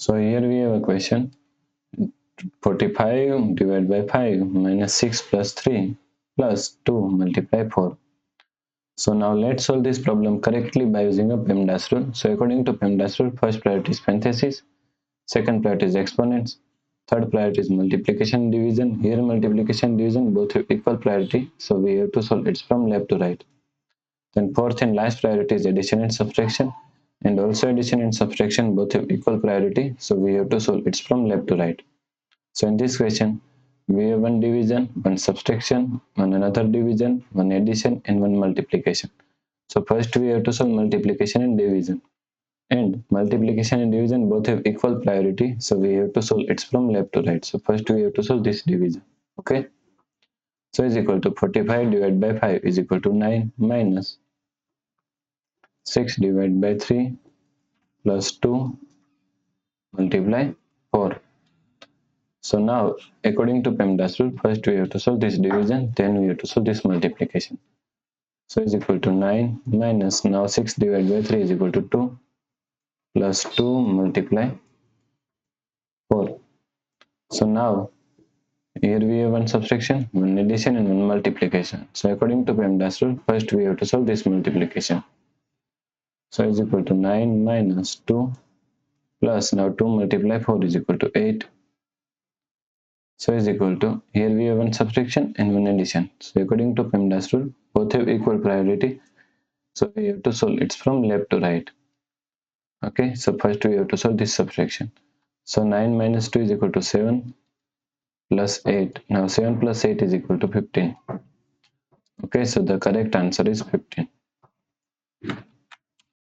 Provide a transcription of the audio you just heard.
So here we have a question. 45 divided by 5 minus 6 plus 3 plus 2 multiply 4. So now let's solve this problem correctly by using a PEMDAS rule. So according to PEMDAS rule, first priority is parentheses, second priority is exponents, third priority is multiplication and division. Here multiplication and division both have equal priority, so we have to solve it from left to right. Then fourth and last priority is addition and subtraction, and also addition and subtraction both have equal priority, so we have to solve it from left to right. So in this question, we have one division, one subtraction, one another division, one addition, and one multiplication. So first we have to solve multiplication and division. And multiplication and division both have equal priority, so we have to solve it from left to right. So first we have to solve this division. Okay. So is equal to 45 divided by 5 is equal to 9 minus 6 divided by 3 plus 2 multiply 4. So now, according to PEMDAS rule, first we have to solve this division, then we have to solve this multiplication. So is equal to 9 minus, now 6 divided by 3 is equal to 2 plus 2 multiply 4. So now, here we have one subtraction, one addition, and one multiplication. So according to PEMDAS rule, first we have to solve this multiplication. So is equal to 9 minus 2 plus, now 2 multiply 4 is equal to 8. So is equal to, here we have one subtraction and one addition. So according to PEMDAS rule, both have equal priority. So we have to solve it from left to right. Okay, so first we have to solve this subtraction. So 9 minus 2 is equal to 7 plus 8. Now 7 plus 8 is equal to 15. Okay, so the correct answer is 15.